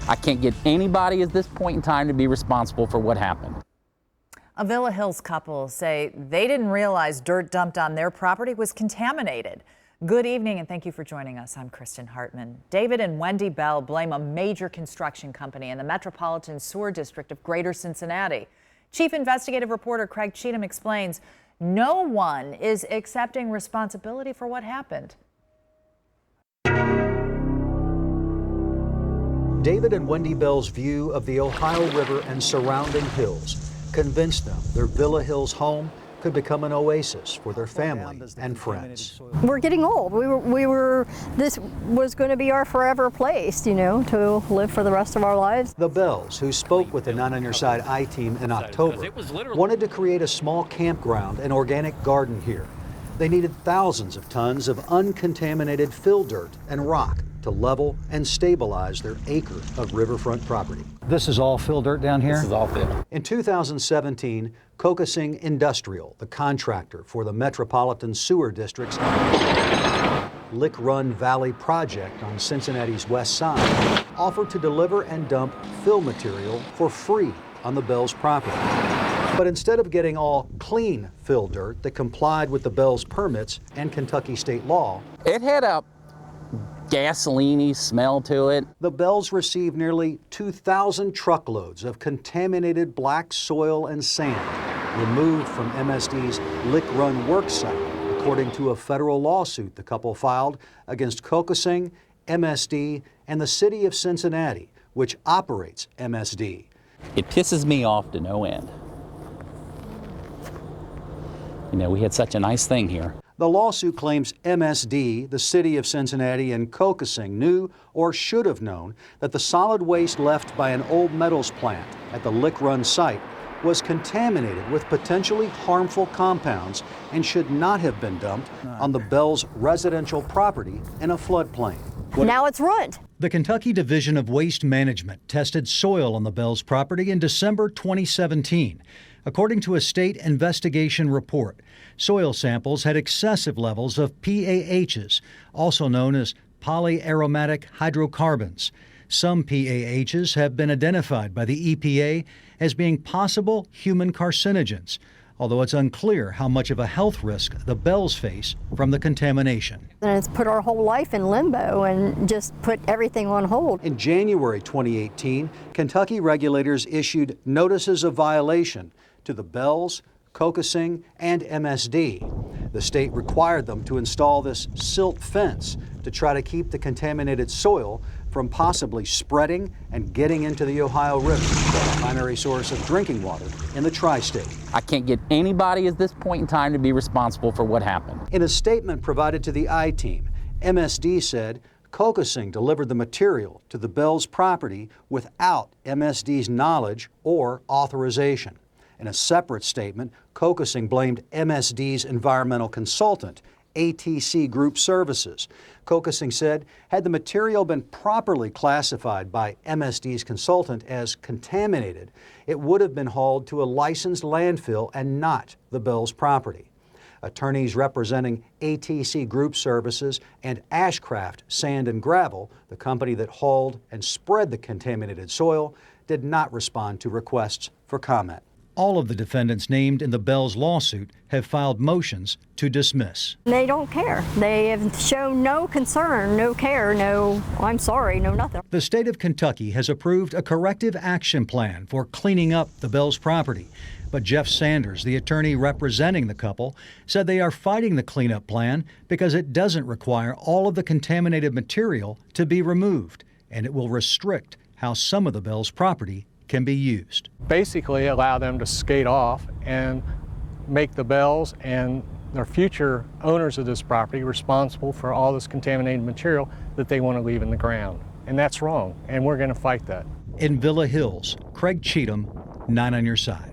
I can't get anybody at this point in time to be responsible for what happened. A Villa Hills couple say they didn't realize dirt dumped on their property was contaminated. Good evening and thank you for joining us. I'm Kristen Hartman. David and Wendy Bell blame a major construction company in the Metropolitan Sewer District of Greater Cincinnati. Chief Investigative Reporter Craig Cheatham explains no one is accepting responsibility for what happened. David and Wendy Bell's view of the Ohio River and surrounding hills convinced them their Villa Hills home could become an oasis for their family and friends. We're getting old. This was going to be our forever place, you know, to live for the rest of our lives. The Bells, who spoke with the 9 on Your Side I-Team in October, wanted to create a small campground and organic garden here. They needed thousands of tons of uncontaminated fill dirt and rock to level and stabilize their acre of riverfront property. This is all fill dirt down here? This is all fill. In 2017, Kokosing Industrial, the contractor for the Metropolitan Sewer District's Lick Run Valley project on Cincinnati's west side, offered to deliver and dump fill material for free on the Bells property. But instead of getting all clean fill dirt that complied with the Bells permits and Kentucky state law, It had a gasoline-y smell to it. the Bells received nearly 2,000 truckloads of contaminated black soil and sand removed from MSD's Lick Run work site, according to a federal lawsuit the couple filed against Kokosing, MSD, and the city of Cincinnati, which operates MSD. It pisses me off to no end. You know, we had such a nice thing here. The lawsuit claims MSD, the city of Cincinnati, and Kokosing knew or should have known that the solid waste left by an old metals plant at the Lick Run site was contaminated with potentially harmful compounds and should not have been dumped on the Bells' residential property in a floodplain. Now it's ruined. The Kentucky Division of Waste Management tested soil on the Bells property in December 2017. According to a state investigation report, soil samples had excessive levels of PAHs, also known as polyaromatic hydrocarbons. Some PAHs have been identified by the EPA as being possible human carcinogens, although it's unclear how much of a health risk the Bells face from the contamination. And it's put our whole life in limbo and just put everything on hold. In January 2018, Kentucky regulators issued notices of violation to the Bells, Kokosing, and MSD. The state required them to install this silt fence to try to keep the contaminated soil from possibly spreading and getting into the Ohio River, the primary source of drinking water in the tri-state. I can't get anybody at this point in time to be responsible for what happened. In a statement provided to the I-Team, MSD said Kokosing delivered the material to the Bells property without MSD's knowledge or authorization. In a separate statement, Kokosing blamed MSD's environmental consultant, ATC Group Services. Kokosing said, had the material been properly classified by MSD's consultant as contaminated, it would have been hauled to a licensed landfill and not the Bells property. Attorneys representing ATC Group Services and Ashcraft Sand and Gravel, the company that hauled and spread the contaminated soil, did not respond to requests for comment. All of the defendants named in the Bells lawsuit have filed motions to dismiss. They don't care. They have shown no concern, no care, no I'm sorry, no nothing. The state of Kentucky has approved a corrective action plan for cleaning up the Bells property. But Jeff Sanders, the attorney representing the couple, said they are fighting the cleanup plan because it doesn't require all of the contaminated material to be removed, and it will restrict how some of the Bells property can be used. Basically allow them to skate off and make the Bells and their future owners of this property responsible for all this contaminated material that they want to leave in the ground. And that's wrong, and we're going to fight that. In Villa Hills, Craig Cheatham, 9 on Your Side.